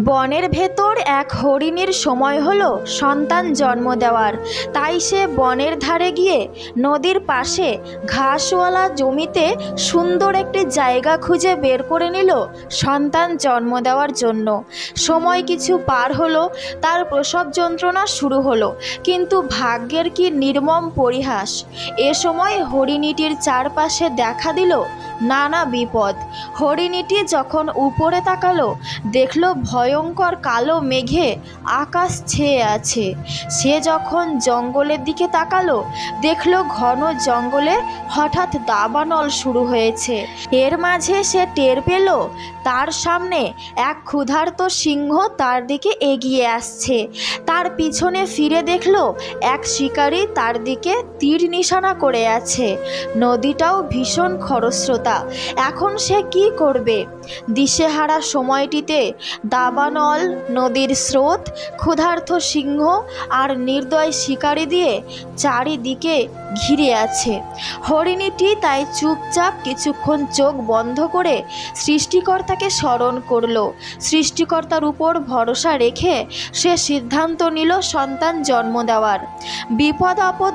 বনের ভেতর এক হরিণীর সময় হলো সন্তান জন্ম দেওয়ার। তাই সে বনের ধারে গিয়ে নদীর পাশে ঘাসওয়ালা জমিতে সুন্দর একটি জায়গা খুঁজে বের করে নিল সন্তান জন্ম দেওয়ার জন্য। সময় কিছু পার হলো, তার প্রসব যন্ত্রণা শুরু হলো। কিন্তু ভাগ্যের কি নির্মম পরিহাস! এ সময় হরিণীটির চারপাশে দেখা দিল নানা বিপদ। হরিণীটি যখন উপরে তাকালো, দেখলো ভয়ঙ্কর কালো মেঘে আকাশ ছেয়ে আছে। সে যখন জঙ্গলের দিকে তাকালো, দেখলো ঘন জঙ্গলে হঠাৎ দাবানল শুরু হয়েছে। এর মাঝে সে টের পেল তার সামনে এক ক্ষুধার্ত সিংহ তার দিকে এগিয়ে আসছে। তার পিছনে ফিরে দেখলো এক শিকারী তার দিকে তীর নিশানা করে আছে। নদীটাও ভীষণ খরস্রোতা। এখন সে কি করবে? দিশেহারা সময়টিতে দাবানল, নদীর স্রোত, ক্ষুধার্ত সিংহ আর নির্দয় শিকারী দিয়ে চারিদিকে ঘিরে আছে। হরিণীটি তাই চুপচাপ কিছুক্ষণ চোখ বন্ধ করে সৃষ্টিকর্তাকে স্মরণ করল। সৃষ্টিকর্তার উপর ভরসা রেখে সে সিদ্ধান্ত নিল সন্তান জন্ম দেওয়ার। বিপদ আপদ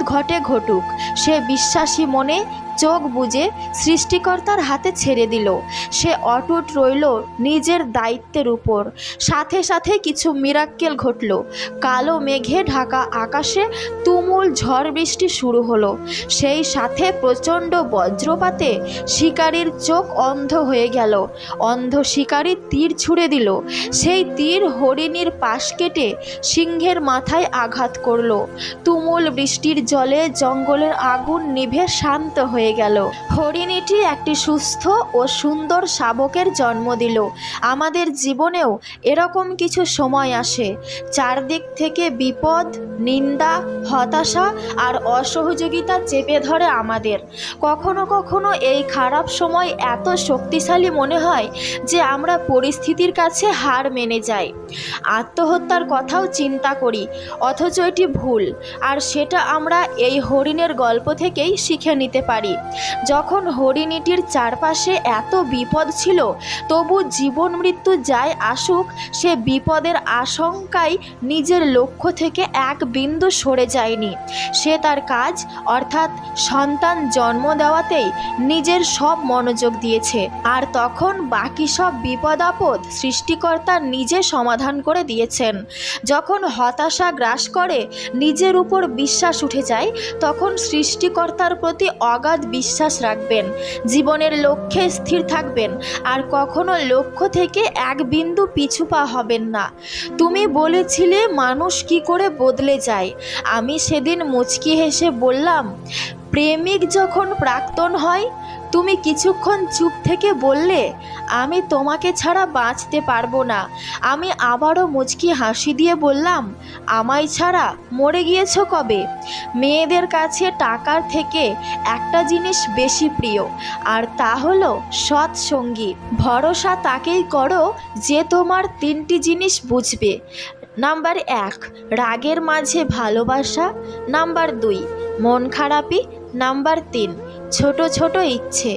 ঘটুক, সে বিশ্বাসী মনে চোখ বুজে সৃষ্টিকর্তার হাতে ছেড়ে দিল। সে অটুট রইল নিজের দায়িত্বের উপর। সাথে সাথে কিছু মিরাক্কেল ঘটল। কালো মেঘে ঢাকা আকাশে তুমুল ঝড় বৃষ্টি শুরু হলো। সেই সাথে প্রচণ্ড বজ্রপাতে শিকারীর চোখ অন্ধ হয়ে গেল। অন্ধ শিকারী তীর ছুঁড়ে দিল। সেই তীর হরিণীর পাশ কেটে সিংহের মাথায় আঘাত করল। তুমুল বৃষ্টির জলে জঙ্গলের আগুন নিভে শান্ত হয়ে গেল। হরিণীটি একটি সুস্থ ও সুন্দর শাবকের জন্ম দিল। আমাদের জীবনেও এরকম কিছু সময় আসে, চারদিক থেকে বিপদ, নিন্দা, হতাশা আর অসহযোগিতা চেপে ধরে আমাদের। কখনো কখনো এই খারাপ সময় এত শক্তিশালী মনে হয় যে আমরা পরিস্থিতির কাছে হার মেনে যাই। আত্মহত্যার কথাও চিন্তা করি, অথচ এটি ভুল। আর সেটা আমরা এই হরিণের গল্প থেকেই শিখে নিতে পারি। যখন হরিণীটির চারপাশে এত বিপদ ছিল, তবু জীবন মৃত্যু যাই আসুক, সে বিপদের আশঙ্কায় নিজের লক্ষ্য থেকে এক বিন্দু সরে যায়নি। সে তার কাজ অর্থাৎ সন্তান জন্ম দেওয়াতেই নিজের সব মনোযোগ দিয়েছে। আর তখন বাকি সব বিপদ আপদ সৃষ্টিকর্তা নিজে সমাধান করে দিয়েছেন। যখন হতাশা গ্রাস করে, নিজের উপর বিশ্বাস উঠে যায়, তখন সৃষ্টিকর্তার প্রতি অগাধ বিশ্বাস রাখবেন, জীবনের লক্ষ্যে স্থির থাকবেন আর কখনো লক্ষ্য থেকে এক বিন্দু পিছু পা হবেন না। তুমি বলেছিলে মানুষ কি করে বদলে যায়। আমি সেদিন মুচকি হেসে বললাম, প্রেমিক যখন প্রাক্তন হয়। তুমি কিছুক্ষণ চুপ থেকে বললে, আমি তোমাকে ছাড়া বাঁচতে পারবো না। আমি আবারও মুচকি হাসি দিয়ে বললাম, আমায় ছাড়া মরে গিয়েছো কবে? মেয়েদের কাছে টাকার থেকে একটা জিনিস বেশি প্রিয়, আর তা হলো সৎসঙ্গী। ভরসা তাকেই করো যে তোমার তিনটি জিনিস বুঝবে। নাম্বার 1, রাগের মাঝে ভালোবাসা। নাম্বার 2, মন খারাপি। নাম্বার 3, ছোট ছোট ইচ্ছে।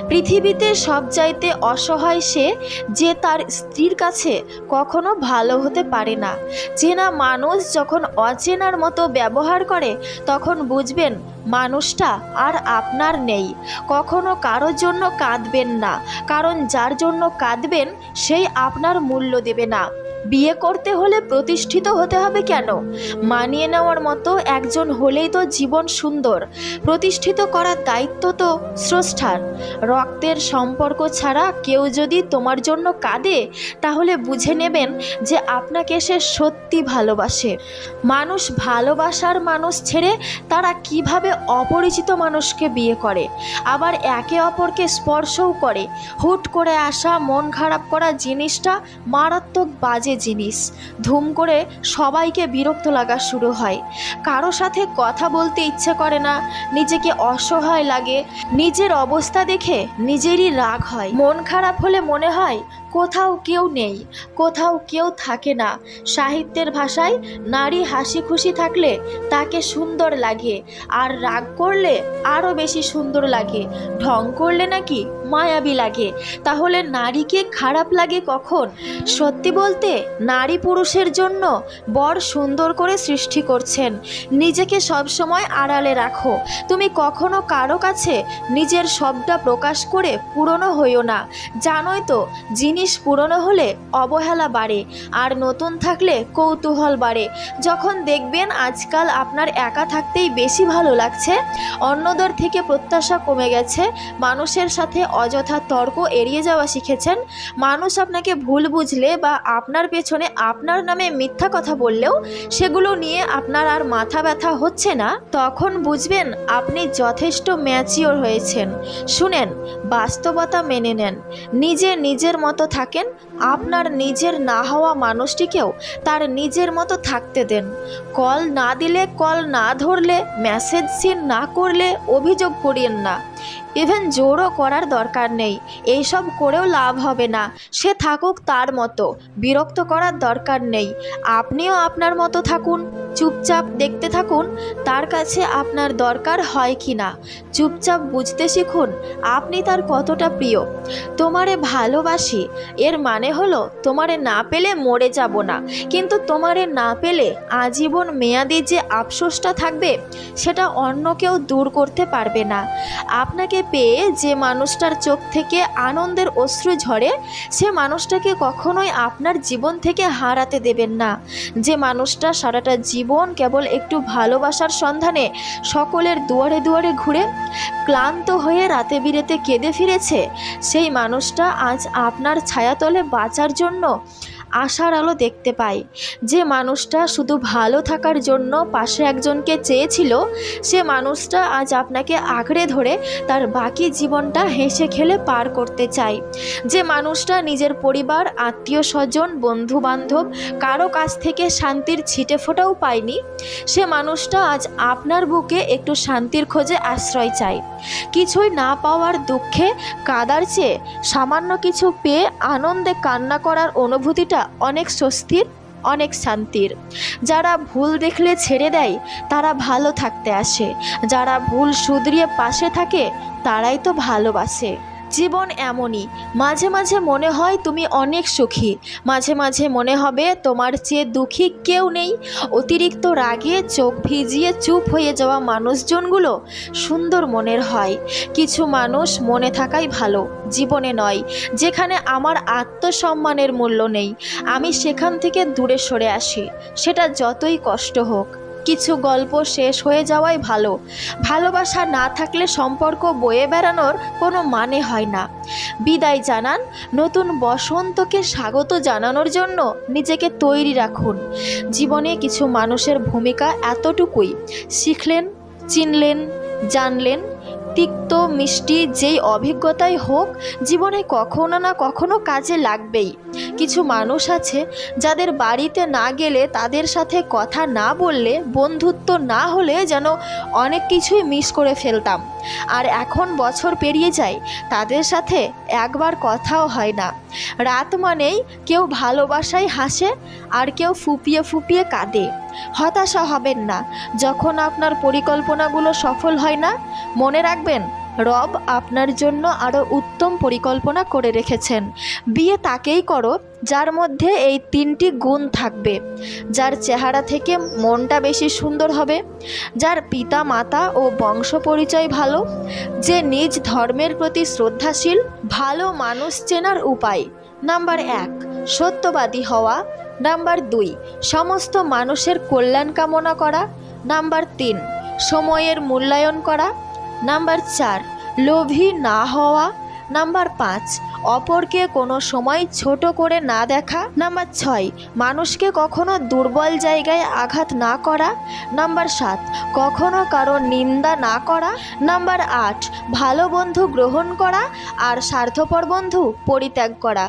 পৃথিবীতে সবচাইতে অসহায় সে যে তার স্ত্রীর কাছে কখনো ভালো হতে পারে না। চেনা মানুষ যখন অচেনার মতো ব্যবহার করে, তখন বুঝবেন মানুষটা আর আপনার নেই। কখনো কারোর জন্য কাঁদবেন না, কারণ যার জন্য কাঁদবেন সেই আপনার মূল্য দেবে না। বিয়ে করতে হলে প্রতিষ্ঠিত হতে হবে কেন? মানিয়ে নেওয়ার মতো একজন হলেই তো জীবন সুন্দর। প্রতিষ্ঠিত করার দায়িত্ব তো স্রষ্টার। রক্তের সম্পর্ক ছাড়া কেউ যদি তোমার জন্য কাঁদে, তাহলে বুঝে নেবেন যে আপনাকে সে সত্যি ভালোবাসে। মানুষ ভালোবাসার মানুষ ছেড়ে তারা কিভাবে অপরিচিত মানুষকে বিয়ে করে, আবার একে অপরকে স্পর্শও করে। হুট করে আসা মন খারাপ করা জিনিসটা মারাত্মক বাজে জিনিস। ধুম করে সবাইকে বিরক্ত লাগা শুরু হয়। কারো সাথে কথা বলতে ইচ্ছে করে না, নিজেকে অসহায় লাগে। নিজের অবস্থা দেখে নিজেরই রাগ হয়। মন খারাপ হলে মনে হয় কোথাও কেউ নেই, কোথাও কেউ থাকে না। সাহিত্যের ভাষায় নারী হাসি খুশি থাকলে তাকে সুন্দর লাগে, আর রাগ করলে আরও বেশি সুন্দর লাগে, ঢং করলে নাকি মায়াবী লাগে। তাহলে নারীকে খারাপ লাগে কখন? সত্যি বলতে নারী পুরুষের জন্য বর সুন্দর করে সৃষ্টি করছেন। নিজেকে সবসময় আড়ালে রাখো। তুমি কখনো কারো কাছে নিজের সবটা প্রকাশ করে পুরনো হইও না। জানোই তো, জিনিস পুরনো হলে অবহেলা বাড়ে, আর নতুন থাকলে কৌতূহল বাড়ে। যখন দেখবেন আজকাল আপনার একা থাকতেই বেশি ভালো লাগছে, অন্যদের থেকে প্রত্যাশা কমে গেছে, মানুষের সাথে অযথা তর্ক এড়িয়ে যাওয়া শিখেছেন, মানুষ আপনাকে ভুল বুঝলে বা আপনার পেছনে আপনার নামে মিথ্যা কথা বললেও সেগুলো নিয়ে আপনার আর মাথা ব্যথা হচ্ছে না, তখন বুঝবেন আপনি যথেষ্ট ম্যাচিওর হয়েছেন। শুনেন, বাস্তবতা মেনে নেন, নিজের মতো থাকেন। আপনার নিজের না হওয়া মানুষটিকেও তার নিজের মতো থাকতে দেন। কল না দিলে, কল না ধরলে, মেসেজ সিন না করলে অভিযোগ করিয়েন না। ইভেন জোরও করার দরকার নেই, এইসব করেও লাভ হবে না। সে থাকুক তার মতো, বিরক্ত করার দরকার নেই। আপনিও আপনার মতো থাকুন, চুপচাপ দেখতে থাকুন তার কাছে আপনার দরকার হয় কি না। চুপচাপ বুঝতে শিখুন আপনি তার কতটা প্রিয়। তোমারে ভালোবাসি এর মানে হলো তোমারে না পেলে মরে যাব না, কিন্তু তোমারে না পেলে আজীবন মেয়াদি যে আফসোসটা থাকবে সেটা অন্য কেউ দূর করতে পারবে না। আপনাকে পেয়ে যে মানুষটার চোখ থেকে আনন্দের অশ্রু ঝরে, সে মানুষটাকে কখনোই আপনার জীবন থেকে হারাতে দেবেন না। যে মানুষটা সারাটা জীবন কেবল একটু ভালোবাসার সন্ধানে সকলের দুয়ারে দুয়ারে ঘুরে ক্লান্ত হয়ে রাতে বিরেতে কেঁদে ফিরেছে, সেই মানুষটা আজ আপনার ছায়াতলে বাঁচার জন্য আশার আলো দেখতে পাই। যে মানুষটা শুধু ভালো থাকার জন্য পাশে একজনকে চেয়েছিল, সে মানুষটা আজ আপনাকে আঁকড়ে ধরে তার বাকি জীবনটা হেসে খেলে পার করতে চায়। যে মানুষটা নিজের পরিবার, আত্মীয় স্বজন, বন্ধু বান্ধব কারো কাছ থেকে শান্তির ছিটে ফোঁটাও পায়নি, সে মানুষটা আজ আপনার বুকে একটু শান্তির খোঁজে আশ্রয় চায়। কিছুই না পাওয়ার দুঃখে কাঁদার চেয়ে সামান্য কিছু পেয়ে আনন্দে কান্না করার অনুভূতিটা অনেক স্বস্তির, অনেক শান্তির। যারা ভুল দেখলে ছেড়ে দেয় তারা ভালো থাকতে আসে, যারা ভুল শুধরিয়ে পাশে থাকে তারাই তো ভালোবাসে। জীবন এমনই, মাঝে মাঝে মনে হয় তুমি অনেক সুখী, মাঝে মাঝে মনে হবে তোমার চেয়ে দুঃখী কেউ নেই। অতিরিক্ত রাগে চোখ ভিজিয়ে চুপ হয়ে যাওয়া মানুষজনগুলো সুন্দর মনের হয়। কিছু মানুষ মনে থাকাই ভালো, জীবনে নয়। যেখানে আমার আত্মসম্মানের মূল্য নেই, আমি সেখান থেকে দূরে সরে আসি, সেটা যতই কষ্ট হোক। কিছু গল্প শেষ হয়ে যাওয়াই ভালো। ভালোবাসা না থাকলে সম্পর্ক বয়ে বেড়ানোর কোনো মানে হয় না। বিদায় জানান, নতুন বসন্তকে স্বাগত জানানোর জন্য নিজেকে তৈরি রাখুন। জীবনে কিছু মানুষের ভূমিকা এতটুকুই, শিখলেন, চিনলেন, জানলেন। তিক্ত মিষ্টি যেই অভিজ্ঞতাই হোক, জীবনে কখনো না কখনো কাজে লাগবেই। কিছু মানুষ আছে যাদের বাড়িতে না গেলে, তাদের সাথে কথা না বললে, বন্ধুত্ব না হলে যেন অনেক কিছুই মিস করে ফেলতাম। আর এখন বছর পেরিয়ে যায়, তাদের সাথে একবার কথাও হয় না। রাত মানেই কেউ ভালোবাসায় হাসে আর কেউ ফুপিয়ে ফুপিয়ে কাঁদে। হতাশা হবেন না যখন আপনার পরিকল্পনাগুলো সফল হয় না। মনে রাখবেন, রব আপনার জন্য আরও উত্তম পরিকল্পনা করে রেখেছেন। বিয়ে তাকেই করো যার মধ্যে এই 3টি গুণ থাকবে: যার চেহারা থেকে মনটা বেশি সুন্দর হবে, যার পিতা মাতা ও বংশ পরিচয় ভালো, যে নিজ ধর্মের প্রতি শ্রদ্ধাশীল। ভালো মানুষ চেনার উপায়: নাম্বার 1, সত্যবাদী হওয়া। নাম্বার 2, সমস্ত মানুষের কল্যাণ কামনা করা। নাম্বার 3, সময়ের মূল্যায়ন করা। নাম্বার 4, লোভী না হওয়া। নাম্বার 5, অপরকে কোনো সময় ছোট করে না দেখা। নাম্বার 6, মানুষকে কখনো দুর্বল জায়গায় আঘাত না করা। নাম্বার 7, কখনো কারো নিন্দা না করা। নাম্বার 8, ভালো বন্ধু গ্রহণ করা আর স্বার্থপর বন্ধু পরিত্যাগ করা।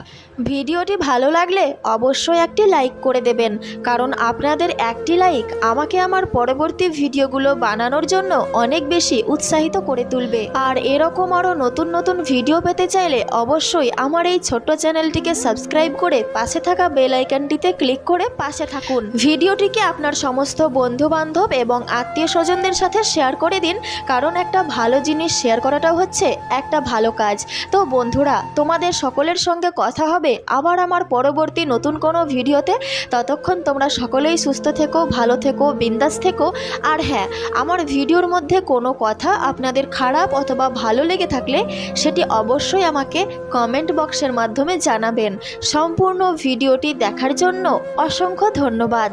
ভিডিওটি ভালো লাগলে অবশ্যই একটি লাইক করে দেবেন, কারণ আপনাদের একটি লাইক আমাকে আমার পরবর্তী ভিডিওগুলো বানানোর জন্য অনেক বেশি উৎসাহিত করে তুলবে। আর এরকম আরও নতুন নতুন ভিডিও পেতে চাইলে অবশ্যই অবশ্যই আমার এই ছোট্ট চ্যানেলটিকে সাবস্ক্রাইব করে পাশে থাকা বেল আইকনটিতে ক্লিক করে পাশে থাকুন। ভিডিওটিকে আপনার সমস্ত বন্ধুবান্ধব এবং আত্মীয় স্বজনদের সাথে শেয়ার করে দিন, কারণ একটা ভালো জিনিস শেয়ার করাটাও হচ্ছে একটা ভালো কাজ। তো বন্ধুরা, তোমাদের সকলের সঙ্গে কথা হবে আবার আমার পরবর্তী নতুন কোনো ভিডিওতে। ততক্ষণ তোমরা সকলেই সুস্থ থেকো, ভালো থেকো, বিন্দাস থেকো। আর হ্যাঁ, আমার ভিডিওর মধ্যে কোনো কথা আপনাদের খারাপ অথবা ভালো লেগে থাকলে সেটি অবশ্যই আমাকে কমেন্ট বক্সের মাধ্যমে জানাবেন। সম্পূর্ণ ভিডিওটি দেখার জন্য অসংখ্য ধন্যবাদ।